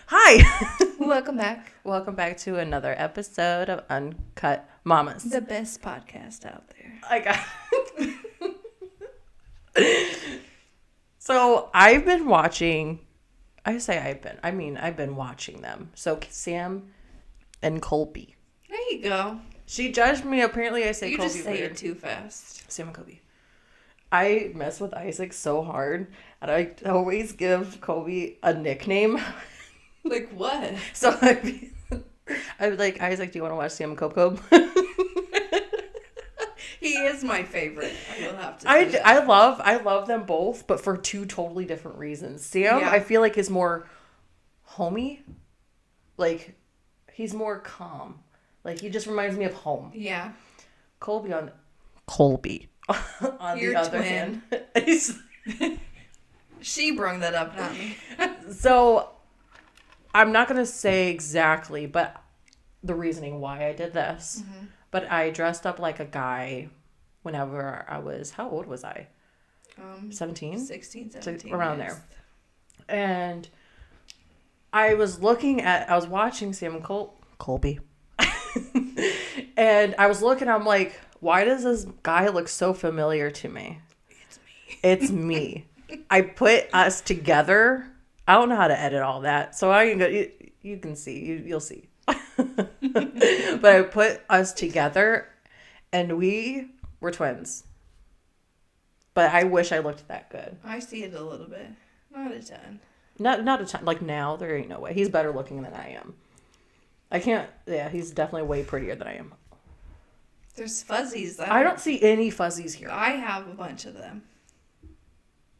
Hi. Welcome back. Welcome back to another episode of Uncut Mommas. The best podcast out there. I got. So I've been watching. I've been watching them. So Sam and Colby. There you go. She judged me. Apparently, I say You Colby just say weird. it too fast. Sam and Colby. I mess with Isaac so hard, and I always give Colby a nickname. Like what? So I'd be like, Isaac, do you want to watch Sam and Coco? He is my favorite. I will have to say that. I love them both, but for two totally different reasons. Sam, Yeah. I feel like is more homey. Like, he's more calm. Like, he just reminds me of home. Yeah. Colby on Your the other twin. hand. She brung that up, not me. So, I'm not going to say exactly, but the reasoning why I did this. Mm-hmm. But I dressed up like a guy whenever I was, how old was I? 17? 16, 17. Around there. And I was watching Sam and Colby. And I was looking, I'm like, why does this guy look so familiar to me? It's me. It's me. I put us together. I don't know how to edit all that. So you can see. You'll see. But I put us together and we were twins. But I wish I looked that good. I see it a little bit. Not a ton. Not a ton. Like now, there ain't no way. He's better looking than I am. He's definitely way prettier than I am. There's fuzzies. I don't see any fuzzies here. I have a bunch of them.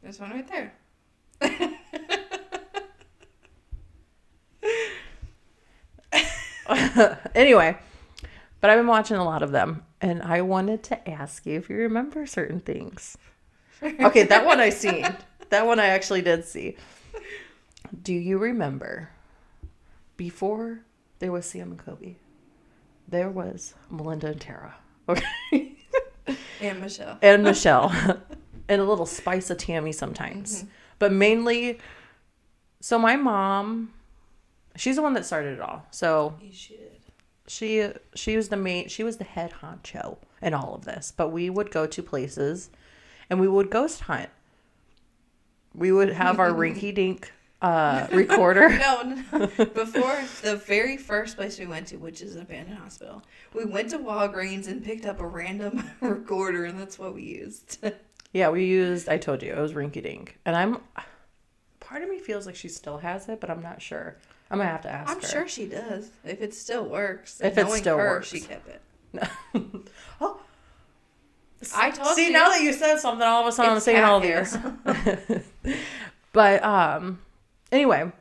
There's one right there. Anyway, but I've been watching a lot of them, and I wanted to ask you if you remember certain things. Okay, that one I seen. That one I actually did see. Do you remember before there was Sam and Colby, there was Melinda and Tara? Okay. And Michelle. And Michelle. And a little spice of Tammy sometimes. Mm-hmm. But mainly, so my mom, she's the one that started it all. So You should. she was the head honcho in all of this. But we would go to places and we would ghost hunt. We would have our rinky dink recorder. No. Before the very first place we went to, which is an abandoned hospital, we went to Walgreens and picked up a random recorder, and that's what we used. Yeah, I told you, it was rinky dink. And part of me feels like she still has it, but I'm not sure. I'm going to have to ask her. I'm sure she does, if it still works. If it still works. She kept it. Oh. I told See, you. now that you said something, all of a sudden I'm It's saying cat all hair. these. But anyway,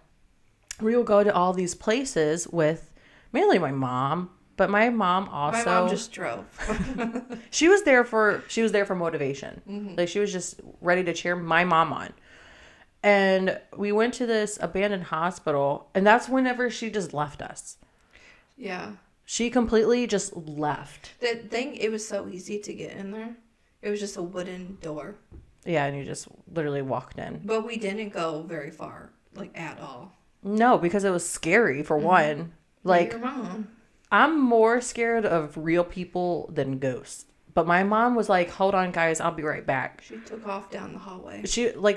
we will go to all these places with mainly my mom, but my mom also. My mom just drove. She was there for motivation. Mm-hmm. Like she was just ready to cheer my mom on. And we went to this abandoned hospital, and that's whenever she just left us. Yeah. She completely just left. The thing, it was so easy to get in there. It was just a wooden door. Yeah, and you just literally walked in. But we didn't go very far, like, at all. No, because it was scary, for one. Like, your mom. I'm more scared of real people than ghosts. But my mom was like, hold on, guys, I'll be right back. She took off down the hallway.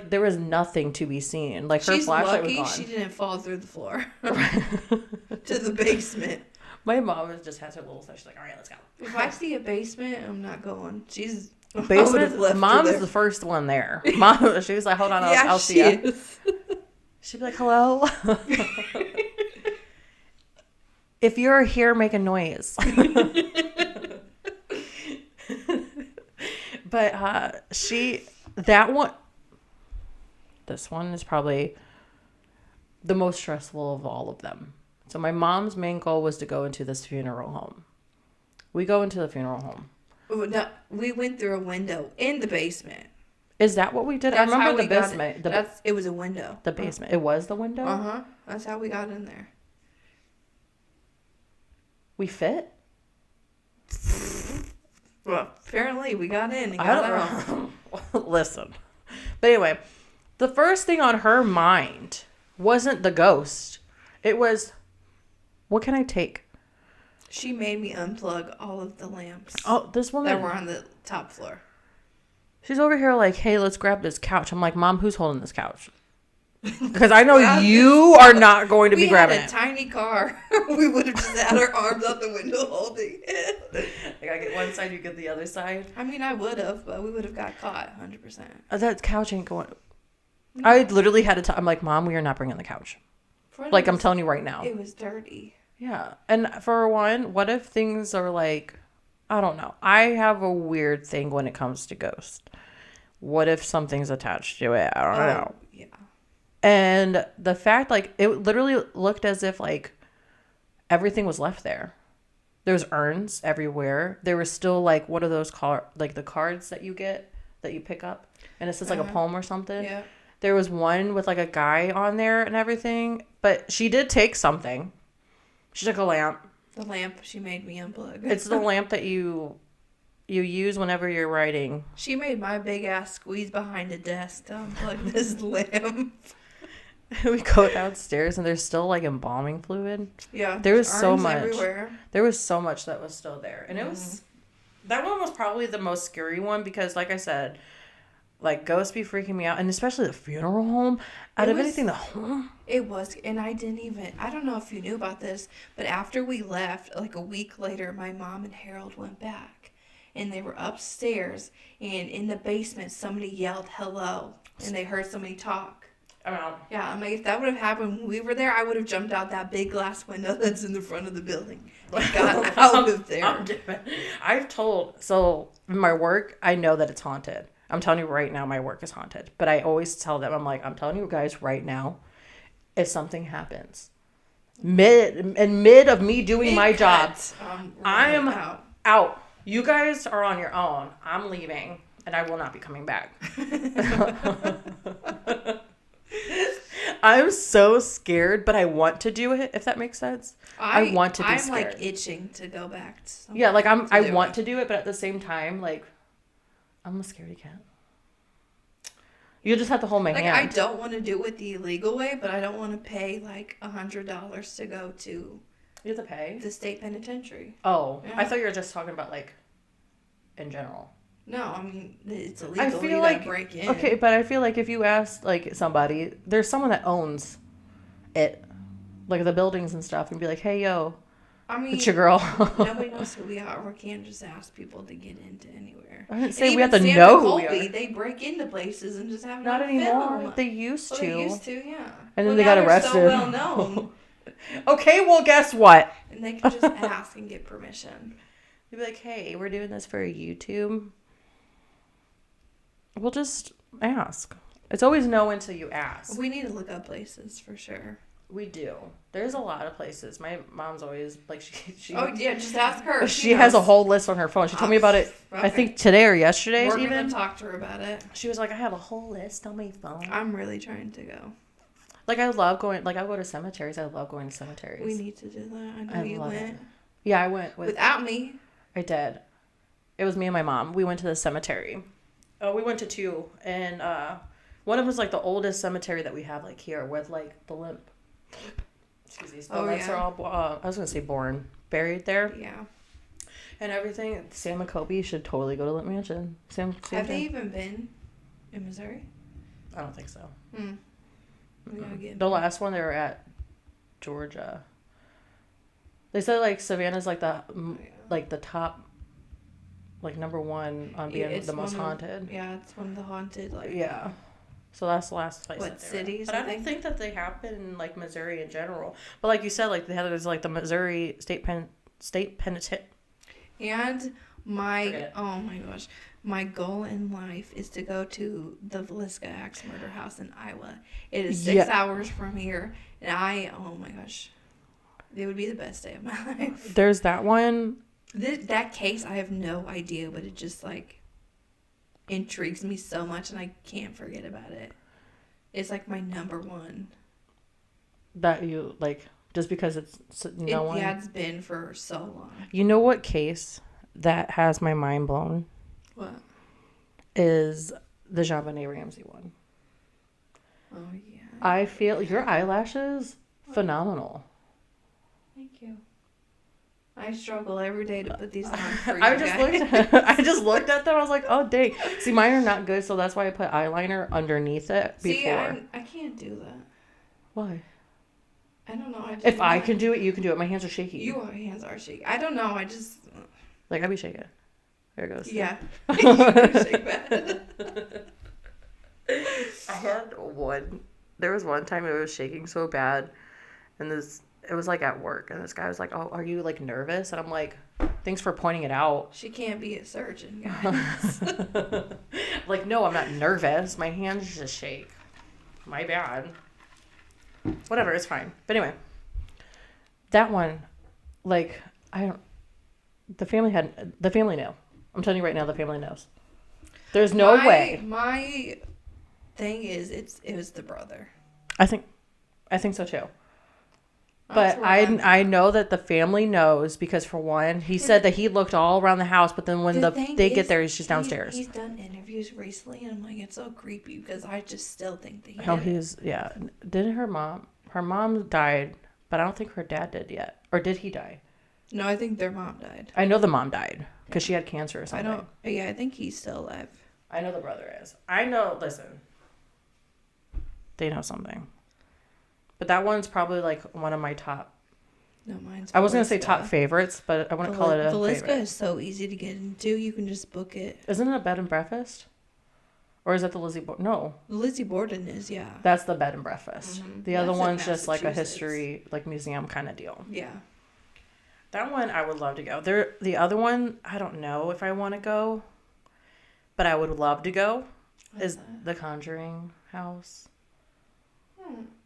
There was nothing to be seen. Like, her She's flashlight lucky was gone. she didn't fall through the floor to the basement. My mom just has her little stuff. She's like, all right, let's go. If I see a basement, I'm not going. Basement? Mom's the first one there. Mom, she was like, hold on, I'll see you. She'd be like, hello? If you're here, make a noise. But this one is probably the most stressful of all of them. So my mom's main goal was to go into this funeral home. We go into the funeral home. No, we went through a window in the basement. Is that what we did? That's I remember how the we got basement. It was a window. The basement. It was the window? Uh-huh. That's how we got in there. We fit? Well, apparently we got in and got out. Listen. But anyway, the first thing on her mind wasn't the ghost. It was, what can I take? She made me unplug all of the lamps Oh, this woman. that were on the top floor. She's over here like, hey, let's grab this couch. I'm like, Mom, who's holding this couch? Because I know you are not going to be grabbing it. We had a tiny car. We would have just had our arms out the window holding it. Like, I get one side, you get the other side. I mean, I would have, but we would have got caught 100%. That couch ain't going. No. I literally had to tell. I'm like, Mom, we are not bringing the couch. Like, I'm telling you right now. It was dirty. Yeah. And for one, what if things are like, I don't know. I have a weird thing when it comes to ghosts. What if something's attached to it? I don't know. Yeah. And the fact, like, it literally looked as if, like, everything was left there. There's urns everywhere. There was still, like, what are those like the cards that you get that you pick up? And it says, like, a poem or something. Yeah. There was one with, like, a guy on there and everything. But she did take something. She took a lamp. The lamp she made me unplug. It's the lamp that you use whenever you're writing. She made my big ass squeeze behind a desk to unplug this lamp. We go downstairs and there's still like embalming fluid. Yeah. There was so much. Everywhere. There was so much that was still there. And it was, that one was probably the most scary one because like I said, like ghosts be freaking me out. And especially the funeral home. Anything, the home. It was, and I don't know if you knew about this, but after we left, like a week later, my mom and Harold went back. And they were upstairs, and in the basement, somebody yelled hello, and they heard somebody talk. Yeah, I'm like, if that would have happened when we were there, I would have jumped out that big glass window that's in the front of the building and got out of there. So in my work, I know that it's haunted. I'm telling you right now, my work is haunted. But I always tell them, I'm like, I'm telling you guys right now, if something happens, mid of me doing my job, I am out. You guys are on your own. I'm leaving, and I will not be coming back. I'm so scared, but I want to do it, if that makes sense. I want to be scared. I'm, like, itching to go back to something. Yeah, like, I want to do it, but at the same time, like, I'm a scaredy cat. You just have to hold my hand. I don't want to do it the illegal way, but I don't want to pay, like, $100 to go to... You have to pay? The state penitentiary. Oh, yeah. I thought you were just talking about, like, in general. No, I mean, it's illegal. I feel like, break in. Okay, but I feel like if you ask, like, somebody, there's someone that owns it, like, the buildings and stuff, and be like, hey, yo, it's your girl. Nobody knows who we are. We can't just ask people to get into anywhere. I didn't say we have to know who we Colby, are. They break into places and just have Not anymore. film. They used to. They used to, yeah. And then they got arrested. So well known. Okay, well, guess what? And they can just ask and get permission. You'd be like, hey, we're doing this for YouTube. We'll just ask. It's always no until you ask. We need to look up places for sure. We do. There's a lot of places. My mom's always like she. Oh yeah, just ask her. She has a whole list on her phone. She told me about it. Okay. I think today or yesterday. We're even gonna talk to her about it. She was like, I have a whole list on my phone. I'm really trying to go. Like I love going. Like I go to cemeteries. I love going to cemeteries. We need to do that. I know you went. It. Yeah, I went without me. I did. It was me and my mom. We went to the cemetery. Oh, we went to two, and one of them was like the oldest cemetery that we have, like here, with like the limp. Excuse me. Skeletons are all. I was gonna say buried there. Yeah. And everything. Sam and Colby should totally go to Limp Mansion. Same have they even been in Missouri? I don't think so. We gotta get the last one they were at Georgia. They said like Savannah's like the top. Like number one on being the most haunted. Yeah, it's one of the haunted. Like yeah, so that's the last place. What cities? But I don't think that they happen in like Missouri in general. But like you said, like there's like the Missouri State Penitentiary. And oh my gosh, my goal in life is to go to the Villisca Axe Murder House in Iowa. It is 6 hours from here, and oh my gosh, it would be the best day of my life. There's that one. That case, I have no idea, but it just, like, intrigues me so much, and I can't forget about it. It's, like, my number one. That you, like, just because it's one? Yeah, it's been for so long. You know what case that has my mind blown? What? Is the JonBenet Ramsey one. Oh, yeah. I feel your eyelashes phenomenal. Thank you. I struggle every day to put these on for you I guys. just looked at them. I was like, oh dang. See, mine are not good, so that's why I put eyeliner underneath it See, before. I can't do that. Why? I don't know. If I can do it, you can do it. My hands are shaky. Your hands are shaky. I don't know. I just. Like, I be shaking. There it goes. Yeah. You do shake that. I had one. There was one time it was shaking so bad, and it was like at work, and this guy was like, "Oh, are you like nervous?" And I'm like, "Thanks for pointing it out." She can't be a surgeon, guys. Like, no, I'm not nervous. My hands just shake. My bad. Whatever, it's fine. But anyway, that one, like, the family knew. I'm telling you right now, the family knows. There's no way. My thing is, it was the brother. I think so too. But I know that the family knows because, for one, he said that he looked all around the house, but then when they get there, he's just downstairs. He's done interviews recently, and I'm like, it's so creepy because I just still think that yeah. Didn't her mom died, but I don't think her dad did yet. Or did he die? No, I think their mom died. I know the mom died because she had cancer or something. I think he's still alive. I know the brother is. Listen. They know something. But that one's probably like one of my top. No, mine's. I was going to say top favorites, but I wouldn't call it a Velisca favorite. is so easy to get into. You can just book it. Isn't it a bed and breakfast? Or is that the Lizzie Borden? No. The Lizzie Borden is, yeah. That's the bed and breakfast. Mm-hmm. The other one's just like a history, like museum kind of deal. Yeah. That one I would love to go. The other one, I don't know if I want to go, but I would love to go. Is the Conjuring house.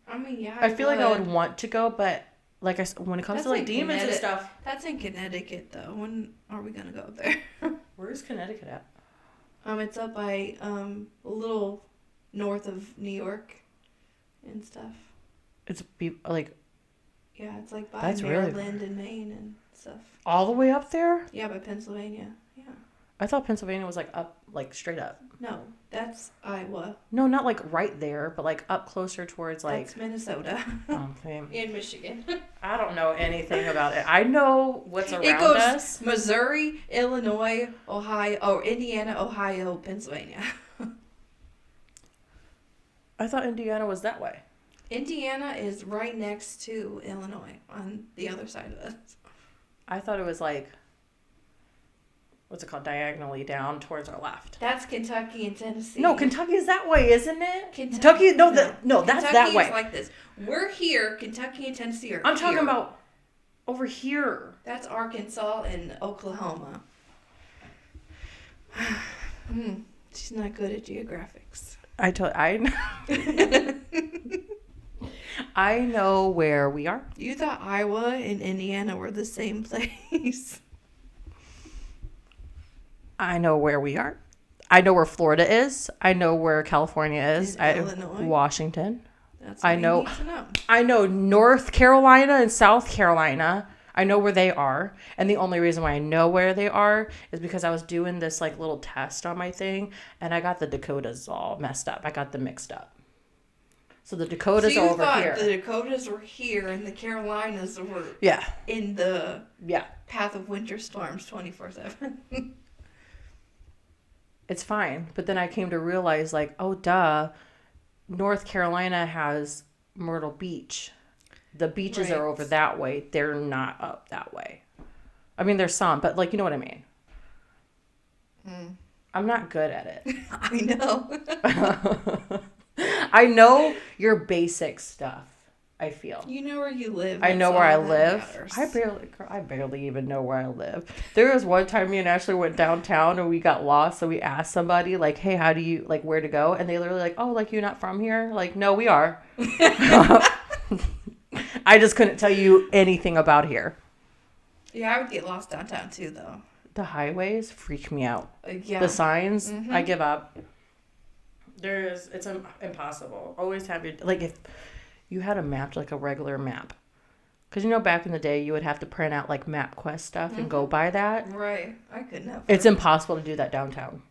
I mean, yeah. I feel like I would want to go, but like when it comes to like demons and stuff. That's in Connecticut, though. When are we gonna go there? Where's Connecticut at? It's up by a little north of New York, and stuff. It's Yeah, it's like by that's Maryland and Maine and stuff. All the way up there? Yeah, by Pennsylvania. Yeah. I thought Pennsylvania was like up, like straight up. No, that's Iowa. No, not like right there, but like up closer towards like. That's Minnesota. Okay. In Michigan. I don't know anything about it. I know what's around it goes us. Missouri, Illinois, Ohio, Indiana, Ohio, Pennsylvania. I thought Indiana was that way. Indiana is right next to Illinois on the other side of us. I thought it was like, what's it called, diagonally down towards our left. That's Kentucky and Tennessee. No, Kentucky is that way, isn't it? Kentucky no, that's that way. Kentucky is like this. We're here. Kentucky and Tennessee are I'm talking about over here. That's Arkansas and Oklahoma. She's not good at geographics. I know where we are. You thought Iowa and Indiana were the same place. I know where we are. I know where Florida is. I know where California is. Illinois. Washington. That's what you need to know. I know North Carolina and South Carolina. I know where they are. And the only reason why I know where they are is because I was doing this like little test on my thing and I got the Dakotas all messed up. I got them mixed up. So the Dakotas are over here. The Dakotas were here and the Carolinas were in the path of winter storms 24/7. It's fine. But then I came to realize like, oh duh, North Carolina has Myrtle Beach. The beaches are over that way. They're not up that way. I mean, there's some, but like, you know what I mean? I'm not good at it. I know. I know your basic stuff, I feel. You know where you live. I know where I live. I barely even know where I live. There was one time me and Ashley went downtown and we got lost. So we asked somebody like, hey, how do you like where to go? And they literally like, oh, like you're not from here? Like, no, we are. I just couldn't tell you anything about here. Yeah, I would get lost downtown too, though. The highways freak me out. Yeah. The signs, I give up. It's impossible. Always have your, like if you had a map, like a regular map. Because, you know, back in the day, you would have to print out like MapQuest stuff and go by that. Right. I couldn't have. It's impossible to do that downtown.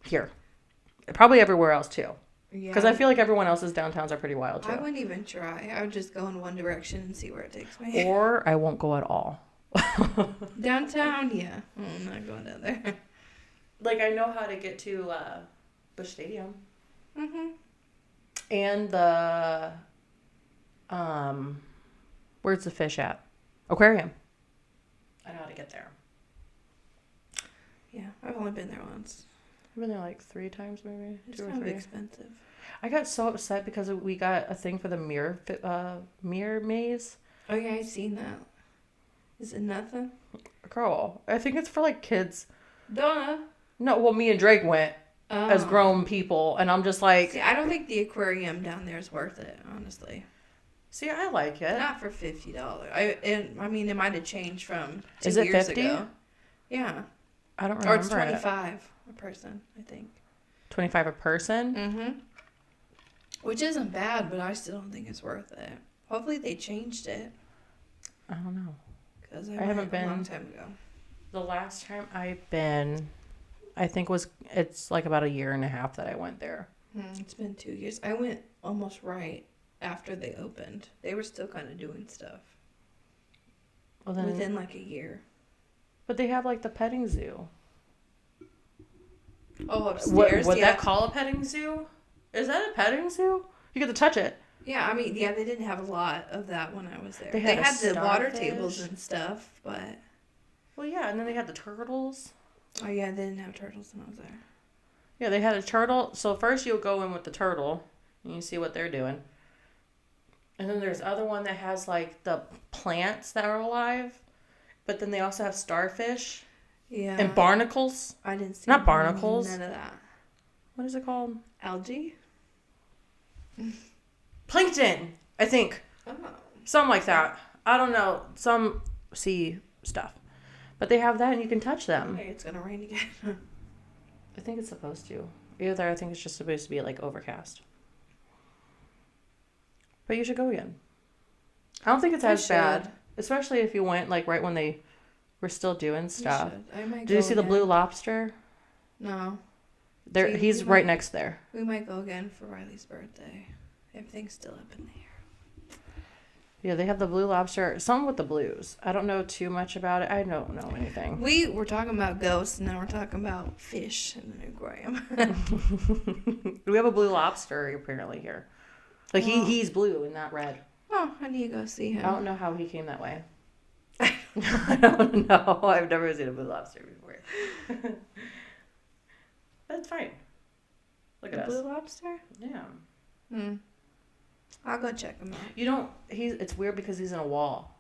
Here. Probably everywhere else too. Yeah. Because I feel like everyone else's downtowns are pretty wild too. I wouldn't even try. I would just go in one direction and see where it takes me. Or I won't go at all. Downtown, yeah. I'm not going down there. Like, I know how to get to Busch Stadium. Mm-hmm. And where's the fish at? Aquarium. I know how to get there. Yeah, I've only been there once. I've been there like 3 times maybe. It's 2 or kind 3. of expensive. I got so upset because we got a thing for the mirror maze. Oh yeah, I've seen that. Is it nothing? Girl, I think it's for like kids. Duh. No, well, me and Drake went as grown people, and I'm just like... See, I don't think the aquarium down there is worth it, honestly. See, I like it. Not for $50. I mean, it might have changed from 2 Is it years 50? ago. Yeah. I don't remember. Or it's 25 a person, I think. 25 a person? Mm-hmm. Which isn't bad, but I still don't think it's worth it. Hopefully they changed it. I don't know. Because I haven't been a long time ago. The last time I've been, I think it's like about 1.5 years that I went there. It's been 2 years. I went almost right after they opened. They were still kind of doing stuff. Well, then, within like 1 year. But they have like the petting zoo. Oh, upstairs. Would that call a petting zoo? Is that a petting zoo? You get to touch it. Yeah, I mean, yeah, they didn't have a lot of that when I was there. They had had the water starfish. tables and stuff, but... Well, yeah, and then they had the turtles. Oh, yeah, they didn't have turtles when I was there. Yeah, they had a turtle. So first you'll go in with the turtle, and you see what they're doing. And then there's other one that has like the plants that are alive. But then they also have starfish. Yeah. And barnacles. I didn't see Not barnacles. None of that. What is it called? Algae? Plankton, I think. Oh. Something like that. I don't know. Some sea stuff. But they have that and you can touch them. Okay, it's going to rain again. I think it's supposed to. Either I think it's just supposed to be like overcast. But you should go again. I don't think it's as bad. Especially if you went like right when they were still doing stuff. I might Did you see the Blue Lobster? No. There, he's right next there. We might go again for Riley's birthday. Everything's still up in the air. Yeah, they have the Blue Lobster. Something with the blues. I don't know too much about it. I don't know anything. We were talking about ghosts, and now we're talking about fish in an aquarium. We have a Blue Lobster apparently here. Like he's blue and not red. Oh, I need to go see him. I don't know how he came that way. I don't know. I've never seen a Blue Lobster before. But it's fine. Look at us. Blue Lobster? Yeah. I'll go check him out. You don't. It's weird because he's in a wall.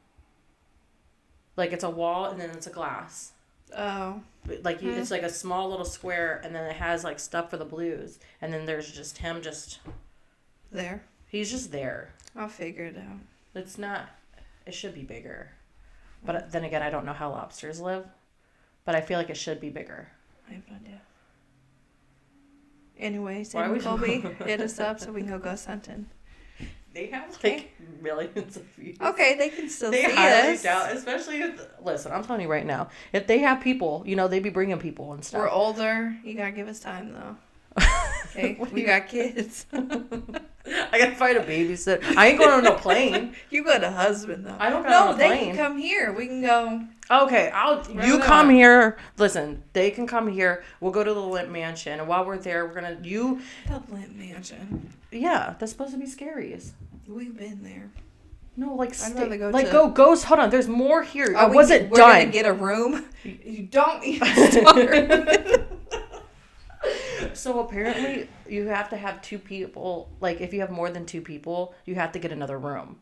Like it's a wall and then it's a glass. Oh. Like it's like a small little square and then it has like stuff for the blues and then there's just him there. He's just there. I'll figure it out. It's not. It should be bigger. But then again, I don't know how lobsters live. But I feel like it should be bigger. I have no idea. Anyway, Colby, hit us up so we can go ghost hunting. They have like millions of views. Okay, they can still they see highly us. doubt, especially if, listen, I'm telling you right now, if they have people, they be bringing people and stuff. We're older. You gotta give us time though. Okay, we got kids. I gotta find a babysitter. I ain't going on a plane. You got a husband though. I don't got on a plane. They can come here. We can go. Okay, you come here. Listen, they can come here. We'll go to the Limp Mansion, and while we're there, we're gonna The Limp Mansion. Yeah, that's supposed to be Scary's. We've been there. No, like I'd rather go go ghost. Hold on, there's more here. I wasn't we're done. We're gonna get a room. You don't even start. So apparently, you have to have 2 people. Like if you have more than 2 people, you have to get another room.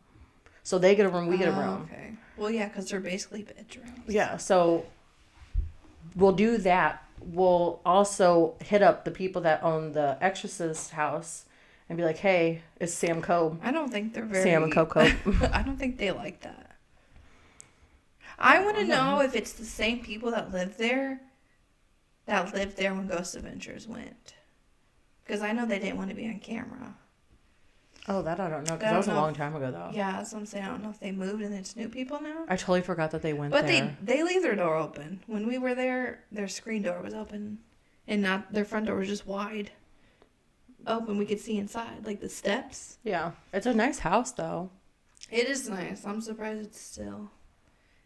So they get a room, we get a room. Okay. Well, yeah, because they're basically bedrooms. Yeah, so we'll do that. We'll also hit up the people that own the Exorcist house and be like, hey, it's Sam Cope. I don't think they're very... Sam and Cope. I don't think they like that. I want to know if it's the same people that lived there when Ghost Adventures went. Because I know they didn't want to be on camera. Oh, that I don't know, because that was a long time ago, though. Yeah, that's what I'm saying. I don't know if they moved and it's new people now. I totally forgot that they went there. But they leave their door open. When we were there, their screen door was open. And not their front door was just wide. open, we could see inside, like the steps. Yeah. It's a nice house, though. It is nice. I'm surprised it's still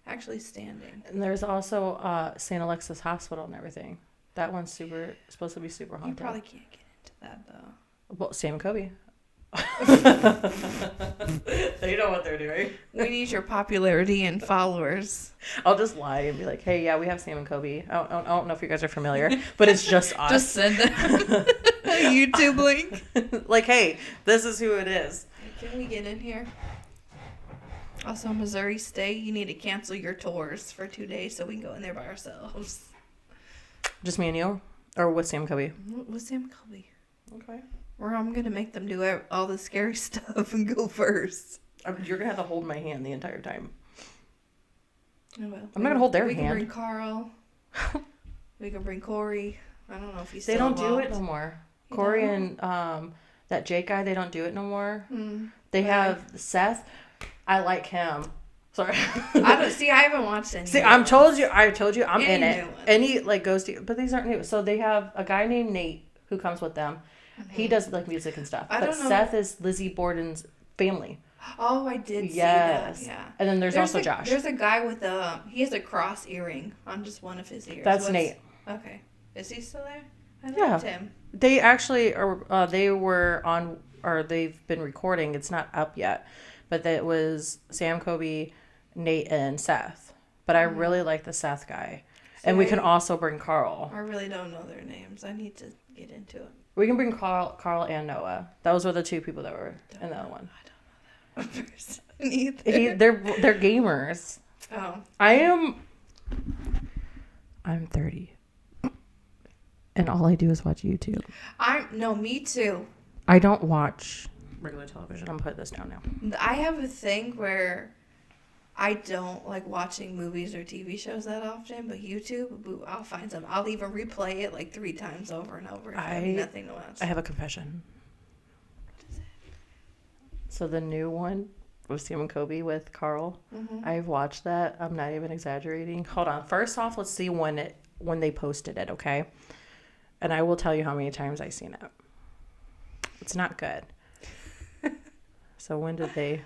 actually standing. And there's also St. Alexis Hospital and everything. That one's supposed to be super haunted. You probably can't get into that, though. Well, Sam and Kobe. They know what they're doing. We need your popularity and followers. I'll just lie and be like, hey, yeah, we have Sam and Kobe. I don't know if you guys are familiar, but it's just us. Just send them a YouTube link. Like, hey, this is who it is. Can we get in here? Also, Missouri State, you need to cancel your tours for 2 days so we can go in there by ourselves. Just me and you? Or with Sam and Kobe? With Sam and Colby. Okay. Or I'm going to make them do all the scary stuff and go first. You're going to have to hold my hand the entire time. Oh, well. I'm not going to hold their we hand. We can bring Carl. We can bring Corey. I don't know if he's They still don't do involved. it no more. You Corey don't? and that Jake guy, they don't do it no more. They Really? have Seth. I like him. Sorry. I haven't watched any. See, I told you I'm Any in new it. ones. Any like goes to, but these aren't new. So they have a guy named Nate who comes with them. He does like music and stuff. I But don't know. Seth is Lizzie Borden's family. Oh, I did see Yes. that. Yeah. And then there's also Josh. There's a guy with he has a cross earring on just one of his ears. That's Nate. Okay. Is he still there? I Yeah. liked him. They actually are. They were on, or they've been recording. It's not up yet, but that was Sam, Kobe, Nate, and Seth. But I really like the Seth guy, and we can also bring Carl. I really don't know their names. I need to get into it. We can bring Carl and Noah. Those were the two people that were in the other one. I don't know that person either. They're gamers. Oh. I'm 30. And all I do is watch YouTube. No, me too. I don't watch regular television. I'm putting this down now. I have a thing where I don't like watching movies or TV shows that often, but YouTube, I'll find some. I'll even replay it like 3 times over and over if I have nothing to watch. I have a confession. So the new one with Sam and Kobe with Carl, I've watched that. I'm not even exaggerating. Hold on. First off, let's see when they posted it, okay? And I will tell you how many times I've seen it. It's not good. So when did they...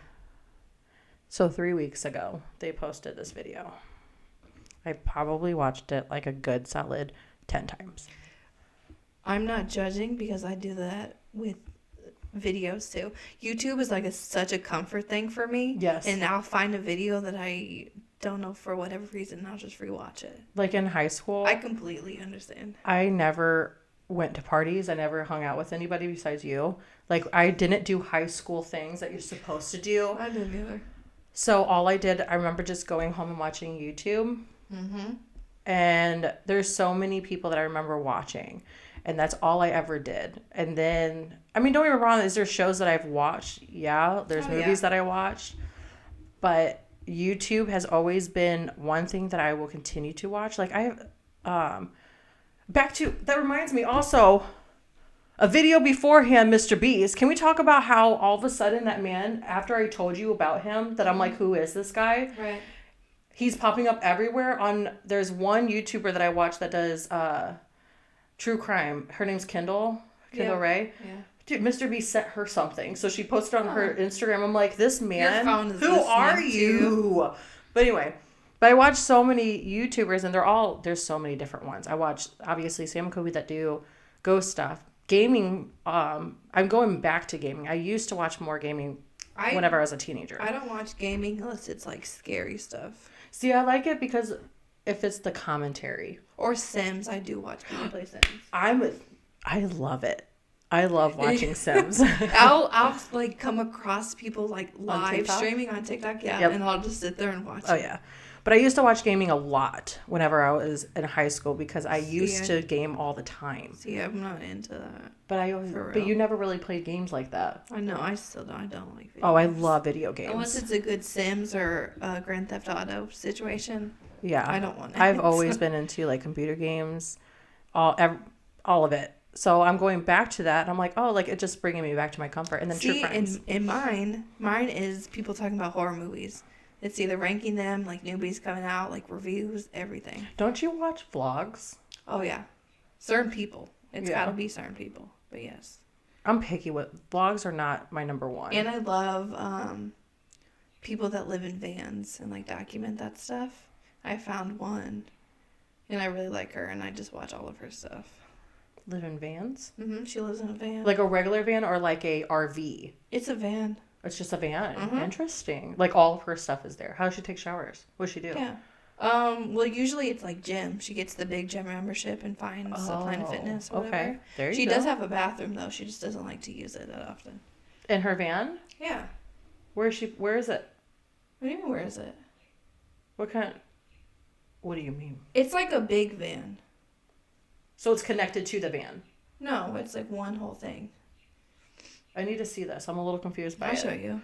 So 3 weeks ago, they posted this video. I probably watched it like a good solid 10 times. I'm not judging because I do that with videos too. YouTube is like such a comfort thing for me. Yes. And I'll find a video that I don't know for whatever reason, and I'll just rewatch it. Like in high school, I completely understand. I never went to parties. I never hung out with anybody besides you. Like I didn't do high school things that you're supposed to do. I didn't either. So all I did, I remember just going home and watching YouTube. And there's so many people that I remember watching. And that's all I ever did. And then, I mean, don't get me wrong, is there shows that I've watched? Yeah, there's movies that I watched. But YouTube has always been one thing that I will continue to watch. Like that reminds me also, a video beforehand, Mr. Beast. Can we talk about how all of a sudden that man, after I told you about him, that I'm like, who is this guy? Right. He's popping up everywhere there's one YouTuber that I watch that does true crime. Her name's Kendall Ray. Yeah. Dude, Mr. Beast sent her something. So she posted on her Instagram. I'm like, this man, Your phone is who are you? But anyway, I watch so many YouTubers and there's so many different ones. I watch, obviously, Sam and Kobe that do ghost stuff. Gaming, I'm going back to gaming. I used to watch more gaming whenever I was a teenager. I don't watch gaming unless it's like scary stuff. See, I like it because if it's the commentary. Or Sims. I do watch people play Sims. I love it. I love watching Sims. I'll like come across people like live TikTok? streaming on TikTok, Yep. and I'll just sit there and watch Oh, it. yeah. But I used to watch gaming a lot whenever I was in high school because I used to game all the time. See, I'm not into that. But you never really played games like that. I know, I still don't. I don't like video Oh, I games. love video games. Unless it's a good Sims or Grand Theft Auto situation. Yeah. I don't want it. I've always been into like computer games, all of it. So I'm going back to that. I'm like, oh, like it's just bringing me back to my comfort. And then true crimes. in mine is people talking about horror movies. It's either ranking them, like newbies coming out, like reviews, everything. Don't you watch vlogs? Oh, yeah. Certain people. It's Yeah. got to be certain people. But yes. I'm picky with vlogs are not my number one. And I love people that live in vans and like document that stuff. I found one, and I really like her, and I just watch all of her stuff. Live in vans? She lives in a van. Like a regular van or like a RV? It's a van. It's just a van. Interesting. Like all of her stuff is there. How does she take showers? What does she do? Yeah. Well, usually it's like gym. She gets the big gym membership and finds a Planet Fitness or whatever. Okay. There you go. She does have a bathroom though. She just doesn't like to use it that often. In her van? Yeah. Where is it? What do you mean, where is it? What do you mean? It's like a big van. So it's connected to the van? No, it's like one whole thing. I need to see this. I'm a little confused by it. I'll show you.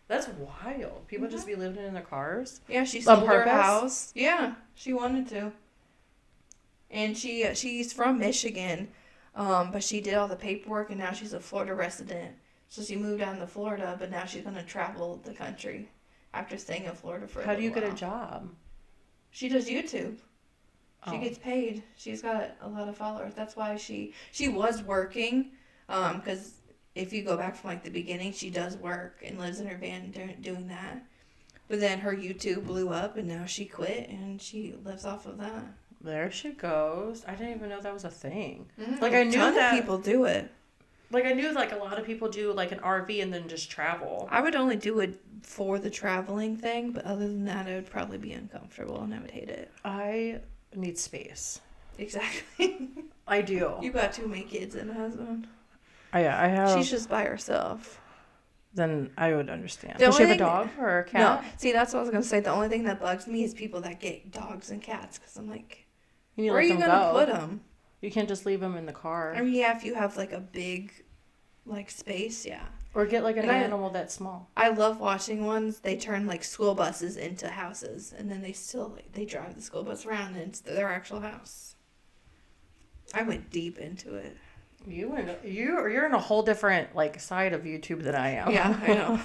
That's wild. People just be living in their cars? Yeah, she sold her house. Yeah, she wanted to. And she's from Michigan, but she did all the paperwork, and now she's a Florida resident. So she moved down to Florida, but now she's going to travel the country after staying in Florida for a How do you while. get a job? She does YouTube. She gets paid. She's got a lot of followers. That's why she was working, because if you go back from like the beginning, she does work and lives in her van doing that. But then her YouTube blew up, and now she quit, and she lives off of that. There she goes. I didn't even know that was a thing. Mm-hmm. Like I knew that people do it. Like I knew like a lot of people do like an RV and then just travel. I would only do it for the traveling thing, but other than that, I would probably be uncomfortable and I would hate it. I need space. Exactly. I do. You got too many kids and a husband. Yeah, I have. She's just by herself. Then I would understand. Does she have a dog or a cat? No. See, that's what I was going to say. The only thing that bugs me is people that get dogs and cats, because I'm like, where are you going to put them? You can't just leave them in the car. I mean, yeah, if you have like a big like space, yeah. Or get like an animal that's small. I love watching ones. They turn like school buses into houses, and then they drive the school bus around, and it's their actual house. I went deep into it. You're in a whole different like side of YouTube than I am. Yeah, I know.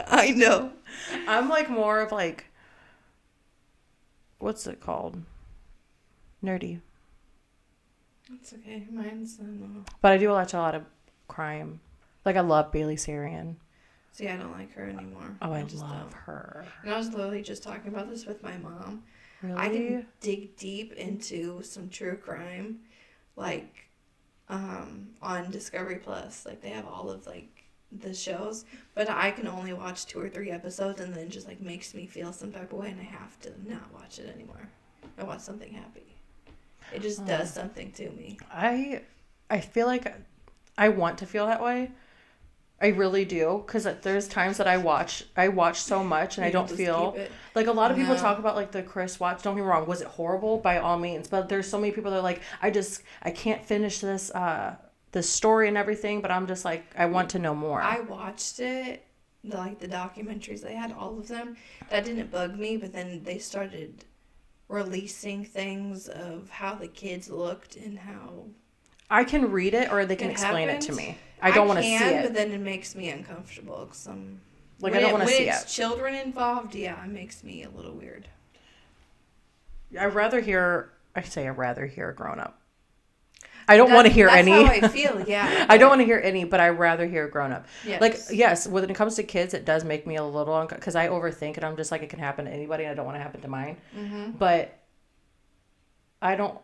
I know. I'm like more of like, what's it called? Nerdy. That's okay. Mine's But I do watch a lot of crime. Like I love Bailey Sarian. See, I don't like her anymore. Oh, I love her. And I was literally just talking about this with my mom. Really? I can dig deep into some true crime, like on Discovery Plus. Like they have all of like the shows, but I can only watch 2 or 3 episodes, and then it just like makes me feel some type of way, and I have to not watch it anymore. I want something happy. It just does something to me. I feel like I want to feel that way. I really do, because there's times that I watch so much and I don't feel like a lot of people talk about like the Chris Watts. Don't get me wrong, was it horrible? By all means, but there's so many people that are like, I can't finish this story and everything, but I'm just like, I want to know more. I watched it, the documentaries, they had all of them. That didn't bug me, but then they started releasing things of how the kids looked and how I can read it, or they can explain it to me. I don't want to see it. But then it makes me uncomfortable. Cause I don't want to see it. When it's children involved, yeah, it makes me a little weird. I rather hear a grown up. I don't want to hear any. That's how I feel, yeah. I don't want to hear any, but I rather hear grown up. Yes. Like, yes, when it comes to kids, it does make me a little uncomfortable because I overthink it. I'm just like, it can happen to anybody, and I don't want to happen to mine. Mm-hmm. But I don't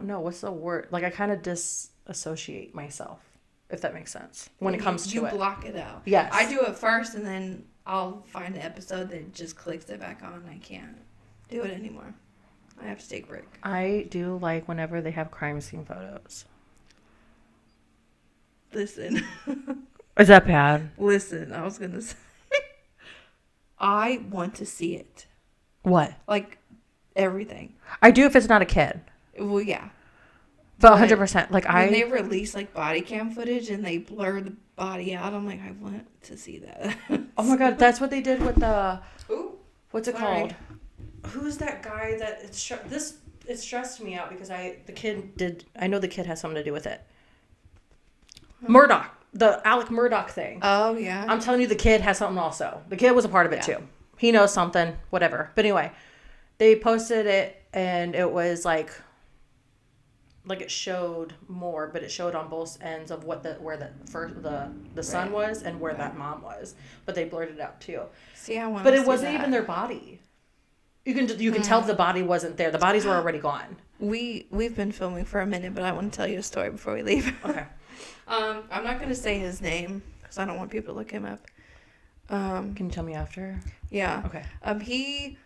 know. What's the word? Like, I kind of disassociate myself, if that makes sense, when it comes to it. You block it out. Yes. I do it first, and then I'll find an episode that just clicks it back on. I can't do it anymore. I have to take a break. I do like whenever they have crime scene photos. Listen. Is that bad? Listen, I was going to say. I want to see it. What? Like, everything. I do if it's not a kid. Well, yeah. But 100%. Like, when they release, like, body cam footage and they blur the body out, I'm like, I want to see that. Oh, my God. That's what they did with the... Ooh. What's it called? Who's that guy that... It stressed me out because I know the kid has something to do with it. Murdoch. The Alec Murdoch thing. Oh, yeah. I'm telling you, the kid has something also. The kid was a part of it, too. He knows something. Whatever. But anyway, they posted it, and it was like... like it showed more, but it showed on both ends of where the son Right. was and where Right. that mom was, but they blurred it out too. See, I want But to it see wasn't that. even their body. You can tell the body wasn't there. The bodies were already gone. We've been filming for a minute, but I want to tell you a story before we leave. Okay. I'm not gonna say his name because I don't want people to look him up. Can you tell me after? Yeah. Okay. He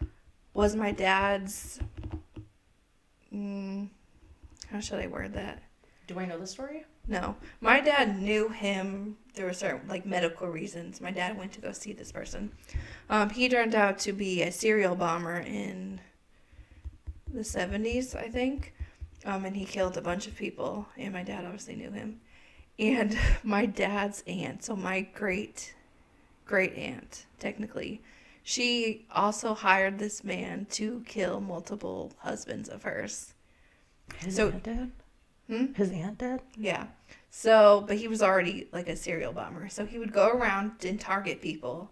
was my dad's. How should I word that? Do I know the story? No, my dad knew him. There were certain medical reasons. My dad went to go see this person. He turned out to be a serial bomber in the 70s, I think. And he killed a bunch of people. And my dad obviously knew him. And my dad's aunt, so my great aunt, technically, she also hired this man to kill multiple husbands of hers. His aunt did? His aunt did? Yeah. So, but he was already like a serial bomber. So he would go around and target people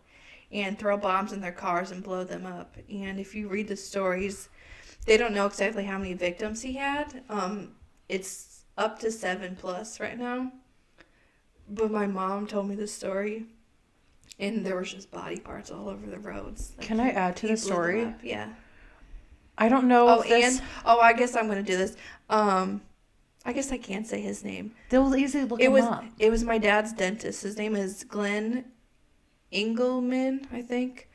and throw bombs in their cars and blow them up. And if you read the stories, they don't know exactly how many victims he had. It's up to 7+ right now. But my mom told me the story, and there was just body parts all over the roads. Can I add to the story? Yeah. I don't know if this... I guess I'm going to do this. I guess I can't say his name. They'll easily look him up. It was my dad's dentist. His name is Glenn Engelman, I think.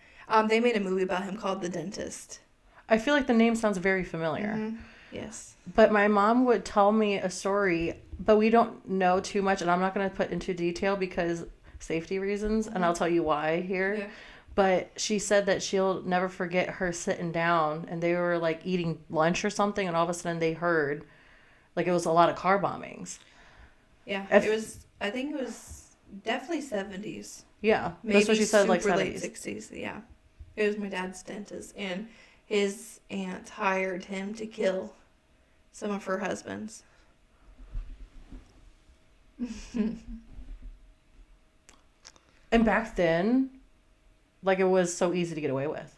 They made a movie about him called The Dentist. I feel like the name sounds very familiar. Mm-hmm. Yes. But my mom would tell me a story, but we don't know too much, and I'm not going to put into detail because safety reasons, and I'll tell you why here. Yeah. But she said that she'll never forget her sitting down, and they were like eating lunch or something, and all of a sudden they heard, like it was a lot of car bombings. Yeah, I think it was definitely 70s. Yeah, Maybe that's what she said, like super 70s. late 60s, yeah. It was my dad's dentist, and his aunt hired him to kill some of her husbands. And back then, like it was so easy to get away with.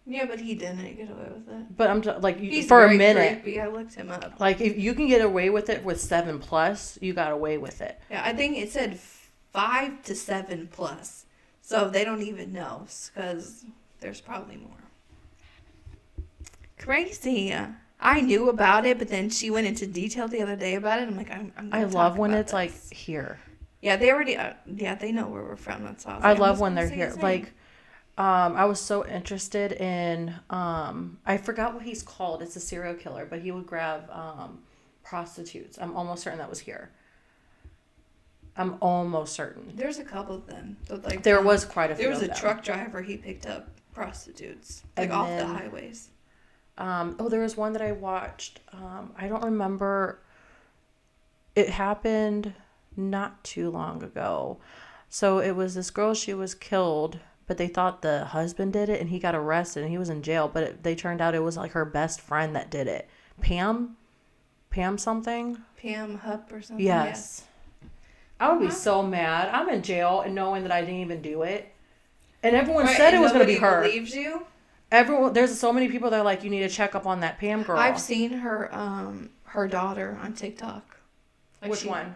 Yeah, but he didn't get away with it. But I'm like, He's for very a minute, creepy. I looked him up. like if you can get away with it with 7+, you got away with it. Yeah, I think it said 5 to 7+. So they don't even know because there's probably more. Crazy. I knew about it, but then she went into detail the other day about it. I'm like, I love when it's like here. Yeah, they already. They know where we're from. That's awesome. I love when they're here. Like, I was so interested in. I forgot what he's called. It's a serial killer, but he would grab prostitutes. I'm almost certain that was here. I'm almost certain. There's a couple of them. So there was quite a few. There was a truck driver. He picked up prostitutes off the highways. There was one that I watched. I don't remember. It happened not too long ago. So it was this girl, she was killed, but they thought the husband did it and he got arrested and he was in jail. But they turned out it was like her best friend that did it. Pam something? Pam Hupp or something? Yes. I would be so mad. I'm in jail and knowing that I didn't even do it. And everyone said it was going to be her. Believes you? There's so many people that are like, you need to check up on that Pam girl. I've seen her daughter on TikTok. Which one?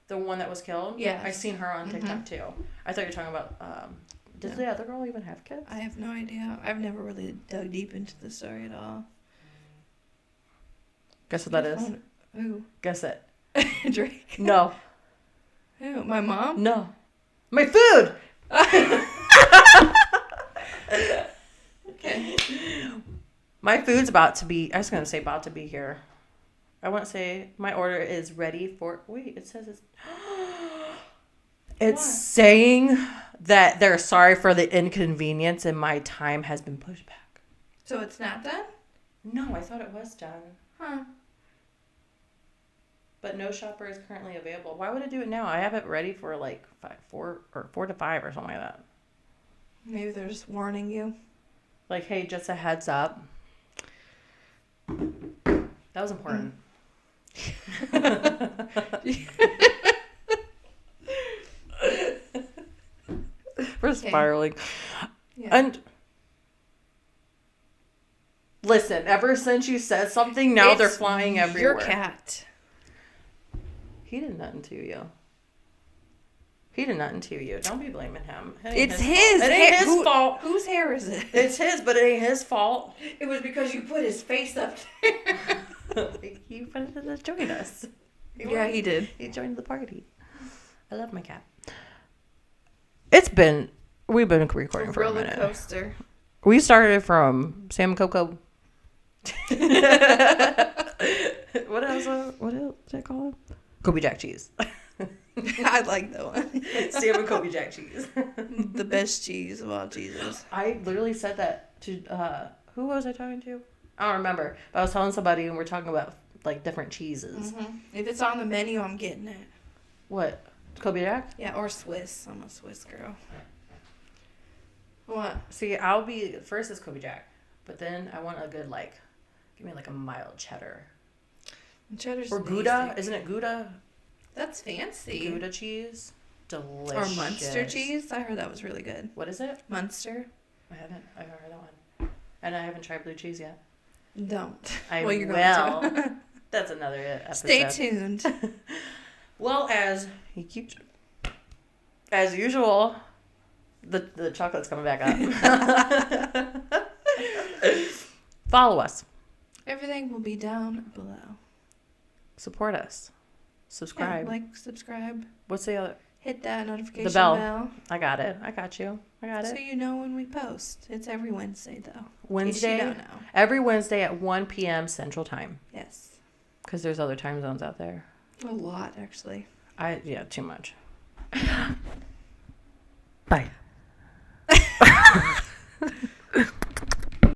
The one that was killed? Yes. I've seen her on TikTok too. I thought you were talking about, did the other girl even have kids? I have no idea. I've never really dug deep into the story at all. Guess what that is? Who? Guess it. Drake. No. Who? My mom? No. My food! Okay. My food's about to be, I was going to say about to be here. I want to say my order is ready for, wait, it says it's saying that they're sorry for the inconvenience and my time has been pushed back. So it's not done? No, I thought it was done. Huh. But no shopper is currently available. Why would it do it now? I have it ready for like 4 to 5 or something like that. Maybe they're just warning you. Like, hey, just a heads up. That was important. We're spiraling. Yeah. And listen, ever since you said something, now they're flying everywhere. Your cat. He did nothing to you. He did nothing to you. Don't be blaming him. It ain't It's his. It ain't his fault. Whose hair is it? It's his, but it ain't his fault. It was because you put his face up there. He wanted to join us. Yeah, he did. He joined the party. I love my cat. We've been recording for a Roller minute. coaster. We started from Sam and Coco. What else did I call him? Kobe Jack cheese. I like that one. Sam and Kobe Jack cheese. The best cheese of all cheeses. I literally said that to who was I talking to? I don't remember. But I was telling somebody and we're talking about like different cheeses. Mm-hmm. If it's on the menu, I'm getting it. What? Kobe Jack? Yeah, or Swiss. I'm a Swiss girl. What? See, I'll be first is Kobe Jack, but then I want a good give me like a mild cheddar. Cheddar's Or Gouda? basic. Isn't it Gouda? That's fancy. Gouda cheese. Delicious. Or Munster cheese. I heard that was really good. What is it? Munster. I haven't heard that one. And I haven't tried blue cheese yet. Don't. I well, you're will. going to. That's another episode. Stay tuned. Well, as usual, the chocolate's coming back up. Follow us. Everything will be down below. Support us. Subscribe. Yeah, like, subscribe. What's the other? Hit that notification The bell. bell. I got it. I got you. I got So it. you know when we post. It's every Wednesday, though. Wednesday. In case you don't know. Every Wednesday at 1 p.m. Central Time. Yes. Because there's other time zones out there. A lot, actually. Too much. Bye.